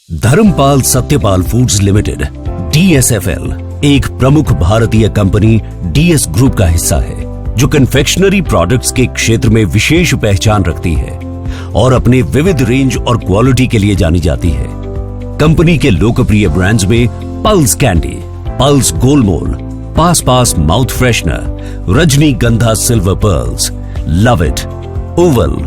Dharmpal Satyapal foods limited DSFL एक प्रमुख भारतीय कंपनी DS ग्रुप का हिस्सा है जो कन्फेक्शनरी प्रोडक्ट्स के क्षेत्र में विशेष पहचान रखती है और अपने विविध रेंज और क्वालिटी के लिए जानी जाती है। कंपनी के लोकप्रिय ब्रांड्स में Pulse candy, Pulse Golmol, Pass Pass mouth freshener, Rajnigandha Silver Pearls, Love It, Oval,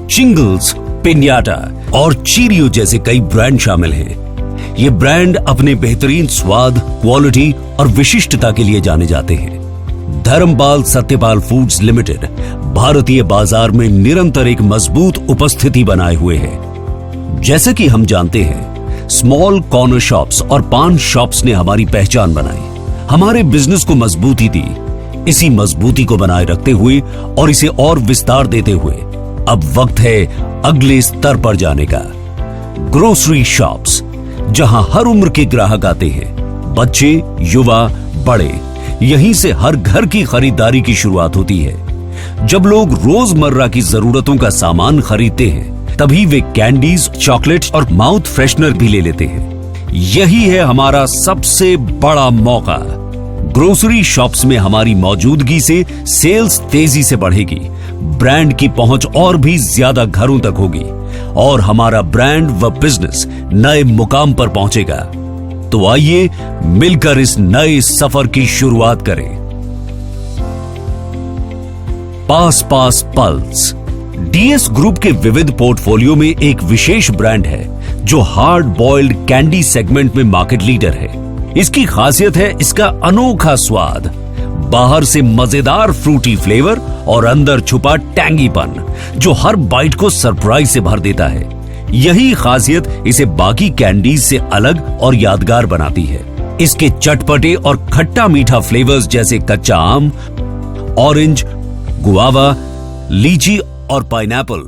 Chingles, Pinata और चीरियो जैसे कई ब्रांड शामिल हैं। ये ब्रांड अपने बेहतरीन स्वाद, क्वालिटी और विशिष्टता के लिए जाने जाते हैं। धर्मपाल सत्यपाल फूड्स लिमिटेड भारतीय बाजार में निरंतर एक मजबूत उपस्थिति बनाए हुए है। जैसे कि हम जानते हैं, स्मॉल कॉर्नर शॉप्स और पान शॉप्स ने हमारी पहचान बनाई, हमारे बिजनेस को मजबूती दी। इसी मजबूती को बनाए रखते हुए और इसे और विस्तार देते हुए अब वक्त है अगले स्तर पर जाने का। ग्रोसरी शॉप्स, जहां हर उम्र के ग्राहक आते हैं, बच्चे, युवा, बड़े, यहीं से हर घर की खरीदारी की शुरुआत होती है। जब लोग रोजमर्रा की जरूरतों का सामान खरीदते हैं, तभी वे कैंडीज, चॉकलेट्स और माउथ फ्रेशनर भी ले लेते हैं। यही है हमारा सबसे बड़ा मौका। ग्रोसरी शॉप्स में हमारी मौजूदगी से सेल्स तेजी से बढ़ेगी, ब्रांड की पहुंच और भी ज्यादा घरों तक होगी और हमारा ब्रांड व बिजनेस नए मुकाम पर पहुंचेगा। तो आइए मिलकर इस नए सफर की शुरुआत करें। पास पास पल्स DS ग्रुप के विविध पोर्टफोलियो में एक विशेष ब्रांड है जो हार्ड बॉइल्ड कैंडी सेगमेंट में मार्केट लीडर है। इसकी खासियत है इसका अनोखा स्वाद, बाहर से मजेदार फ्रूटी फ्लेवर और अंदर छुपा टैंगीपन जो हर बाइट को सरप्राइज से भर देता है। यही खासियत इसे बाकी कैंडीज से अलग और यादगार बनाती है। इसके चटपटे और खट्टा मीठा फ्लेवर्स जैसे कच्चा आम, ऑरेंज, गुआवा, लीची और पाइनएप्पल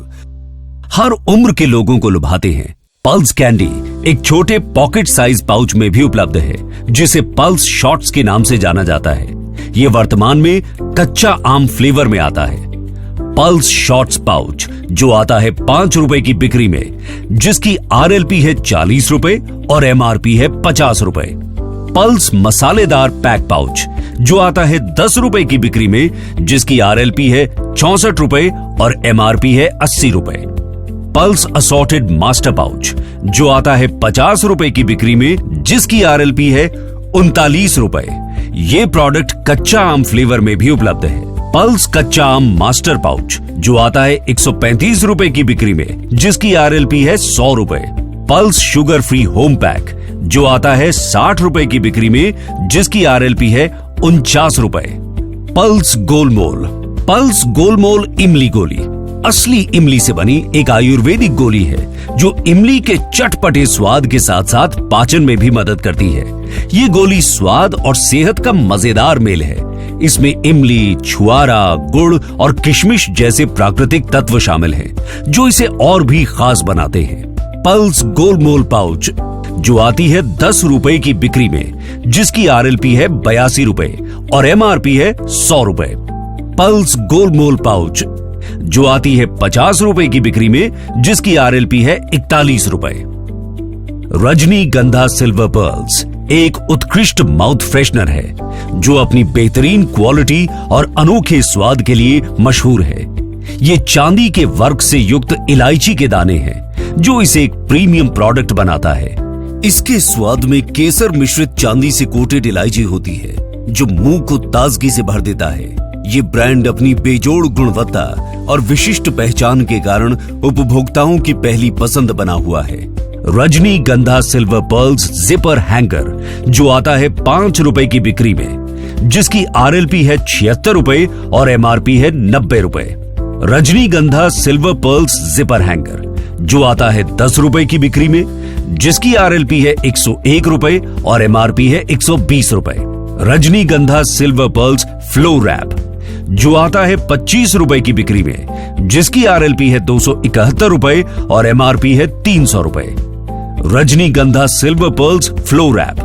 हर उम्र के लोगों को लुभाते हैं। पल्स कैंडी एक छोटे पॉकेट साइज पाउच में भी उपलब्ध है जिसे पल्स शॉट्स के नाम से जाना जाता है। ये वर्तमान में कच्चा आम फ्लेवर में आता है। पल्स शॉट्स पाउच जो आता है 5 रुपए की बिक्री में, जिसकी RLP है 40 रुपए और MRP है 50 रुपए। पल्स मसालेदार पैक पाउच जो आता है 10 रुपए की बिक्री में, जिसकी RLP है 64 रुपए और MRP है 80 रुपए। पल्स असॉर्टेड मास्टर पाउच जो आता है 50 रुपए की बिक्री में, जिसकी RLP है 39 रुपए। ये प्रोडक्ट कच्चा आम फ्लेवर में भी उपलब्ध है। पल्स कच्चा आम मास्टर पाउच जो आता है 135 रुपए की बिक्री में, जिसकी RLP है 100 रुपए। Pulse sugar free home pack जो आता है 60 रुपए की बिक्री में, जिसकी RLP है 49 रुपए। पल्स गोलमोल, पल्स गोलमोल इमली गोली असली इमली से बनी एक आयुर्वेदिक गोली है जो इमली के चटपटे स्वाद के साथ साथ पाचन में भी मदद करती है। ये गोली स्वाद और सेहत का मजेदार मेल है। इसमें इमली, छुआरा, गुड़ और किशमिश जैसे प्राकृतिक तत्व शामिल हैं जो इसे और भी खास बनाते हैं। पल्स गोलमोल पाउच जो आती है 10 रुपए की बिक्री में, जिसकी RLP है 82 रुपए और MRP है 100 रुपए। पल्स गोलमोल पाउच जो आती है 50 रुपए की बिक्री में, जिसकी RLP है 41 रुपए। रजनीगंधा सिल्वर पर्ल्स एक उत्कृष्ट माउथ फ्रेशनर है जो अपनी बेहतरीन क्वालिटी और अनोखे स्वाद के लिए मशहूर है। ये चांदी के वर्क से युक्त इलायची के दाने हैं जो इसे एक प्रीमियम प्रोडक्ट बनाता है। इसके स्वाद में केसर मिश्रित चांदी से कोटेड इलायची होती है जो मुंह को ताजगी से भर देता है। ये ब्रांड अपनी बेजोड़ गुणवत्ता और विशिष्ट पहचान के कारण उपभोक्ताओं की पहली पसंद बना हुआ है। रजनीगंधा सिल्वर पर्ल्स जिपर हैंगर जो आता है 5 रुपए की बिक्री में, जिसकी RLP है 76 रुपए और MRP है 90 रुपए। रजनीगंधा सिल्वर पर्ल्स जिपर हैंगर जो आता है 10 रुपए की बिक्री में, जिसकी RLP है 101 रुपए और MRP है 120 रुपए। रजनीगंधा सिल्वर पर्ल्स फ्लो रैप जो आता है 25 रुपए की बिक्री में, जिसकी RLP है 271 रुपए और MRP है 300 रुपए। रजनीगंधा सिल्वर पर्ल्स फ्लो रैप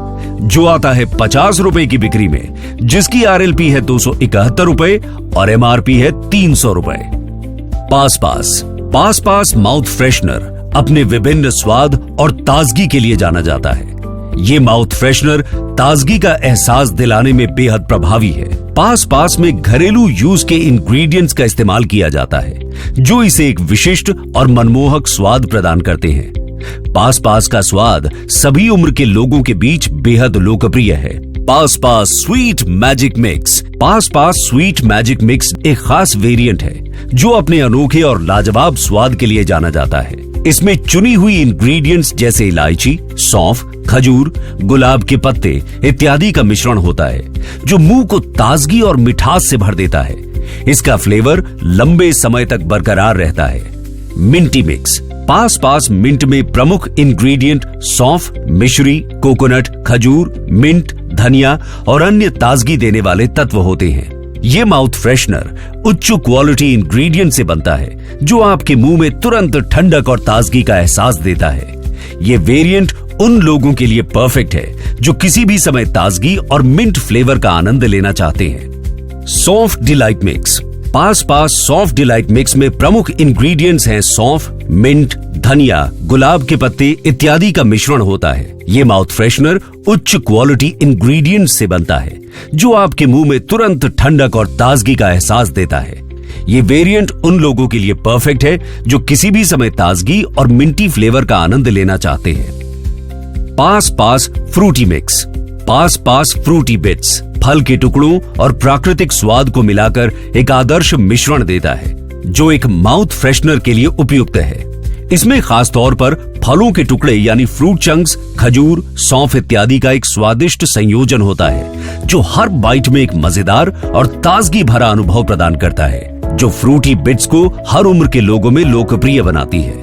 जो आता है 50 रुपए की बिक्री में, जिसकी RLP है 271 रुपए और MRP है 300 रुपए। पास पास माउथ फ्रेशनर अपने विभिन्न स्वाद और ताजगी के लिए जाना जाता है। ये माउथ फ्रेशनर ताजगी का एहसास दिलाने में बेहद प्रभावी है। पास पास में घरेलू यूज के इंग्रेडिएंट्स का इस्तेमाल किया जाता है, जो इसे एक विशिष्ट और मनमोहक स्वाद प्रदान करते हैं। पास पास का स्वाद सभी उम्र के लोगों के बीच बेहद लोकप्रिय है। Pass Pass sweet magic mix. Pass Pass sweet magic mix एक खास वेरिएंट है, जो अपने अनोखे और लाजवाब स्वाद के लिए जाना जाता है। इसमें चुनी हुई इंग्रेडिएंट्स जैसे इलायची, सौंफ, खजूर, गुलाब के पत्ते इत्यादि का मिश्रण होता है, जो मुंह को ताजगी और मिठास से भर देता है। इसका फ्लेवर लंबे समय तक बरकरार रहता है। Minty mix. Pass Pass mint में प्रमुख इंग्रेडिएंट सौंफ, मिश्री, कोकोनट, खजूर, मिंट, धनिया और अन्य ताजगी देने वाले तत्व होते हैं। ये माउथ फ्रेशनर उच्च क्वालिटी इंग्रेडिएंट से बनता है, जो आपके मुंह में तुरंत ठंडक और ताजगी का एहसास देता है। ये वेरिएंट उन लोगों के लिए परफेक्ट है जो किसी भी समय ताजगी और मिंट फ्लेवर का आनंद लेना चाहते हैं। सौंफ डिलाइट मिक्स। पास पास सौंफ डिलाइट मिक्स में प्रमुख इंग्रेडिएंट्स हैं सौंफ, मिंट, धनिया, गुलाब के पत्ते इत्यादि का मिश्रण होता है। ये माउथ फ्रेशनर उच्च क्वालिटी इंग्रेडिएंट्स से बनता है, जो आपके मुंह में तुरंत ठंडक और ताजगी का एहसास देता है। ये वेरिएंट उन लोगों के लिए परफेक्ट है जो किसी भी समय ताजगी और मिंटी फ्लेवर का आनंद लेना चाहते हैं। पास पास फ्रूटी मिक्स। पास पास फ्रूटी बिट्स फल के टुकड़ों और प्राकृतिक स्वाद को मिलाकर एक आदर्श मिश्रण देता है, जो एक माउथ फ्रेशनर के लिए उपयुक्त है। इसमें खास तौर पर फलों के टुकड़े यानी फ्रूट चंक्स, खजूर, सौंफ इत्यादि का एक स्वादिष्ट संयोजन होता है, जो हर बाइट में एक मजेदार और ताजगी भरा अनुभव प्रदान करता है, जो फ्रूटी बिट्स को हर उम्र के लोगों में लोकप्रिय बनाती है।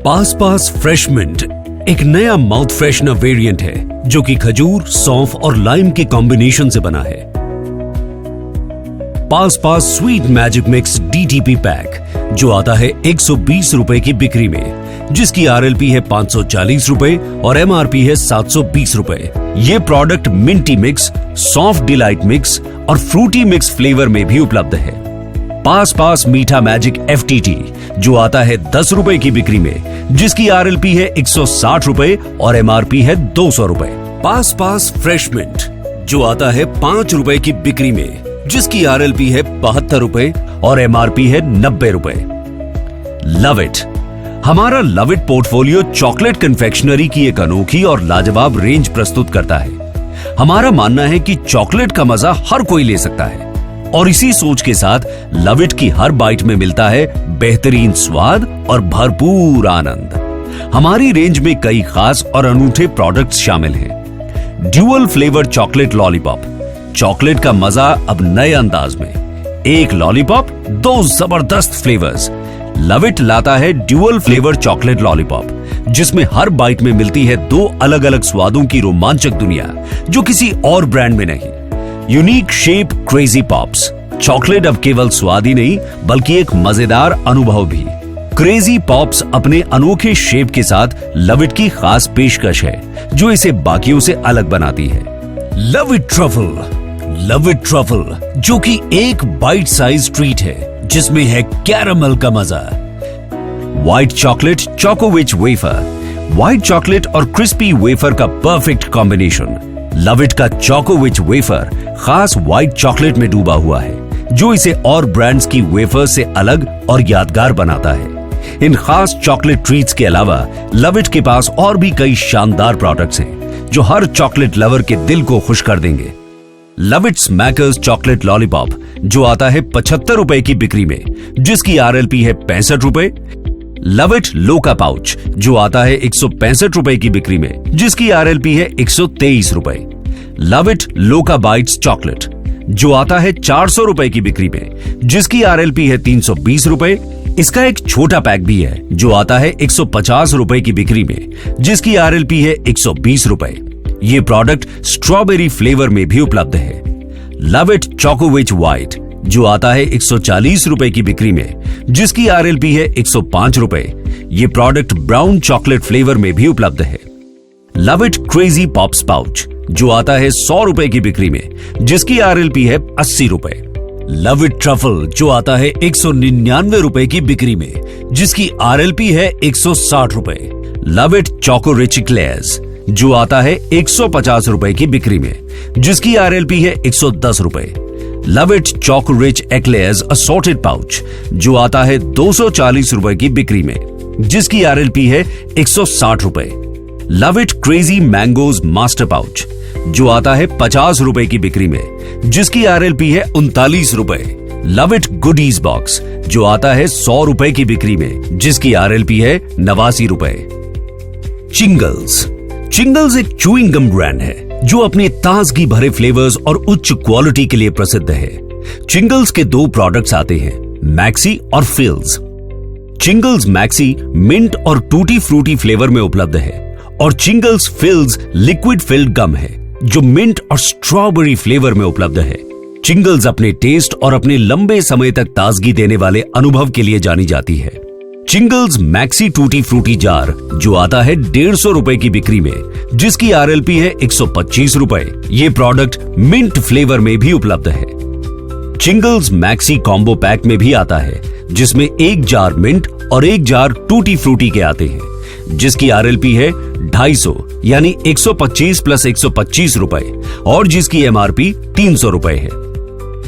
पास पास फ्रेश मिंट एक नया माउथ फ्रेशनर वेरिएंट है, जो कि खजूर, सौंफ और लाइम के कॉम्बिनेशन से बना है। Pass Pass sweet magic mix DTP pack, जो आता है 120 रुपए की बिक्री में, जिसकी RLP है 540 रुपए और MRP है 720 रुपए। ये प्रोडक्ट मिंटी मिक्स, सौंफ डिलाइट मिक्स और फ्रूटी मिक्स फ्लेवर में भी उपलब्ध है। पास पास मीठा मैजिक FTT, जो आता है 10 रुपए की बिक्री में, जिसकी RLP है 160 रुपए और MRP है 200 रुपए। पास पास फ्रेश मिंट, जो आता है 5 रुपए की बिक्री में, जिसकी RLP है 72 रुपए और MRP है 90 रुपए। Love It. हमारा Love It portfolio chocolate confectionery की एक अनोखी और लाजवाब रेंज प्रस्तुत करता है। हमारा मानना है कि चॉकलेट का मजा हर कोई ले सकता है, और इसी सोच के साथ लव इट की हर बाइट में मिलता है बेहतरीन स्वाद और भरपूर आनंद। हमारी रेंज में कई खास और अनूठे प्रोडक्ट्स शामिल हैं। Dual flavour chocolate lollipop. Chocolate का मजा अब नए अंदाज में। एक लॉलीपॉप, 2 जबरदस्त फ्लेवर्स। लव इट लाता है ड्यूअल फ्लेवर चॉकलेट लॉलीपॉप, जिसमें हर बाइट में मिलती है 2 अलग अलग स्वादों की रोमांचक दुनिया, जो किसी और ब्रांड में नहीं। Unique shape crazy pops. Chocolate अब केवल स्वाद ही नहीं, बल्कि एक मजेदार अनुभव भी। क्रेजी पॉप्स अपने अनोखे शेप के साथ लव इट की खास पेशकश है, जो इसे बाकियों से अलग बनाती है। Love it truffle. Love it truffle, जो कि एक बाइट साइज ट्रीट है, जिसमें है कैरामल का मजा। White chocolate Chocowich wafer. White chocolate और क्रिस्पी वेफर का परफेक्ट कॉम्बिनेशन। लव इट का चोकोविच वेफर खास व्हाइट चॉकलेट में डूबा हुआ है, जो इसे और ब्रांड्स की वेफर से अलग और यादगार बनाता है। इन खास चॉकलेट ट्रीट्स के अलावा लव इट के पास और भी कई शानदार प्रोडक्ट्स हैं, जो हर चॉकलेट लवर के दिल को खुश कर देंगे। लव इट स्मैकर्स चॉकलेट लॉलीपॉप, जो आता है 75 रुपए की बिक्री में, जिसकी RLP है 65 रुपए। लव इट लोका पाउच, जो आता है 165 रुपए की बिक्री में, जिसकी RLP है 123 रुपए। लव इट लोका बाइट्स चॉकलेट, जो आता है 400 रुपए की बिक्री में, जिसकी RLP है 320 रुपए। इसका एक छोटा पैक भी है, जो आता है 150 रुपए की बिक्री में, जिसकी RLP है 120 रुपए। ये प्रोडक्ट स्ट्रॉबेरी फ्लेवर में भी उपलब्ध है। लव इट चोकोविच व्हाइट, जो आता है 140 रुपए की बिक्री में, जिसकी RLP है 105 रुपए। ये प्रोडक्ट ब्राउन चॉकलेट फ्लेवर में भी उपलब्ध है। Love it crazy pops pouch, जो आता है 100 रुपए की बिक्री में, जिसकी RLP है 80 रुपए। लव इट ट्रफल जो आता है 199 रुपए की बिक्री में, जिसकी RLP है 160 रुपए। Love it choco rich eclairs जो आता है 150 रुपए की बिक्री में, जिसकी RLP है 110 रुपए। Love it choco rich eclairs assorted pouch जो आता है 240 रुपए की बिक्री में, जिसकी RLP है 160 रुपए। Love it crazy mangoes master pouch जो आता है 50 रुपए की बिक्री में, जिसकी RLP है 39 रुपए। लव इट गुडीज बॉक्स जो आता है 100 रुपए की बिक्री में, जिसकी RLP है 89 रुपए। चिंगल्स एक च्यूइंग गम ब्रांड है जो अपने ताजगी भरे फ्लेवर्स और उच्च क्वालिटी के लिए प्रसिद्ध है। चिंगल्स के दो प्रोडक्ट्स आते हैं, मैक्सी और फिल्स। चिंगल्स मैक्सी मिंट और टूटी फ्रूटी फ्लेवर में उपलब्ध है और चिंगल्स फिल्स लिक्विड फिल्ड गम है जो मिंट और स्ट्रॉबेरी फ्लेवर में उपलब्ध है। चिंगल्स अपने टेस्ट और अपने लंबे समय तक ताजगी देने वाले अनुभव के लिए जानी जाती है। चिंगल्स मैक्सी टूटी फ्रूटी जार जो आता है 150 रुपए की बिक्री में, जिसकी RLP है 125 रुपए। ये प्रोडक्ट मिंट फ्लेवर में भी उपलब्ध है। चिंगल्स मैक्सी कॉम्बो पैक में भी आता है, जिसमें एक जार मिंट और एक जार टूटी फ्रूटी के आते हैं, जिसकी RLP है 250 यानी 125 प्लस 125 रुपए और जिसकी MRP 300 रुपए है।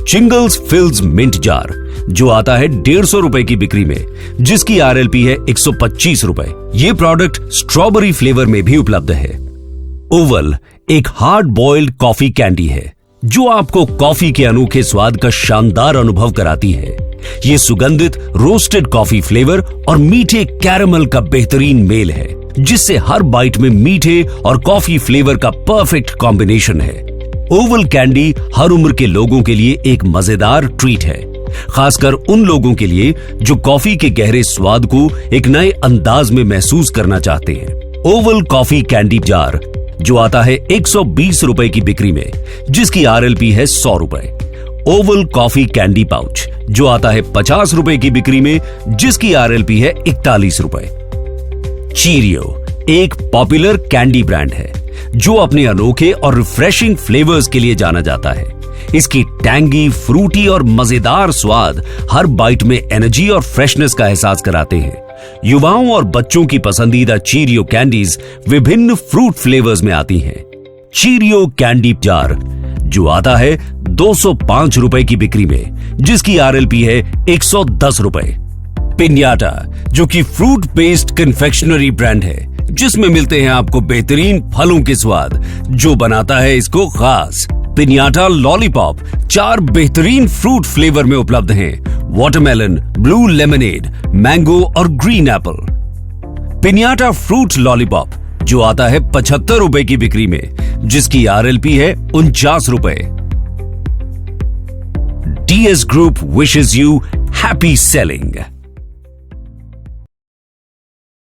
चिंगल्स फिल्स मिंट जार जो आता है 150 रुपए की बिक्री में, जिसकी RLP है 125 रुपए। ये प्रोडक्ट स्ट्रॉबेरी फ्लेवर में भी उपलब्ध है। ओवल एक हार्ड बॉइल्ड कॉफी कैंडी है जो आपको कॉफी के अनोखे स्वाद का शानदार अनुभव कराती है। ये सुगंधित रोस्टेड कॉफी फ्लेवर और मीठे कैरेमल का बेहतरीन मेल है, जिससे हर बाइट में मीठे और कॉफी फ्लेवर का परफेक्ट कॉम्बिनेशन है। ओवल कैंडी हर उम्र के लोगों के लिए एक मजेदार ट्रीट है, खासकर उन लोगों के लिए जो कॉफी के गहरे स्वाद को एक नए अंदाज में महसूस करना चाहते हैं। ओवल कॉफी कैंडी जार जो आता है 120 रुपए की बिक्री में, जिसकी RLP है 100 रुपए। ओवल कॉफी कैंडी पाउच जो आता है 50 रुपए की बिक्री में, जिसकी RLP है 41 रुपए। चीरियो एक पॉपुलर कैंडी ब्रांड है जो अपने अनोखे और रिफ्रेशिंग फ्लेवर्स के लिए जाना जाता है। इसकी टैंगी, फ्रूटी और मजेदार स्वाद हर बाइट में एनर्जी और फ्रेशनेस का एहसास कराते हैं। युवाओं और बच्चों की पसंदीदा चीरियो कैंडीज विभिन्न फ्रूट फ्लेवर्स में आती हैं। चीरियो कैंडी जार जो आता है 205 रुपए की बिक्री में, जिसकी RLP है 110 रुपए। पिन्याटा जो कि फ्रूट बेस्ड कन्फेक्शनरी ब्रांड है, जिसमें मिलते हैं आपको बेहतरीन फलों के स्वाद, जो बनाता है इसको खास। पिन्याटा लॉलीपॉप 4 बेहतरीन फ्रूट फ्लेवर में उपलब्ध हैं, वाटरमेलन, ब्लू लेमनेड, मैंगो और ग्रीन एप्पल। पिन्याटा फ्रूट लॉलीपॉप जो आता है 75 रुपए की बिक्री में, जिसकी RLP है 49 रुपए। DS Group wishes you happy selling.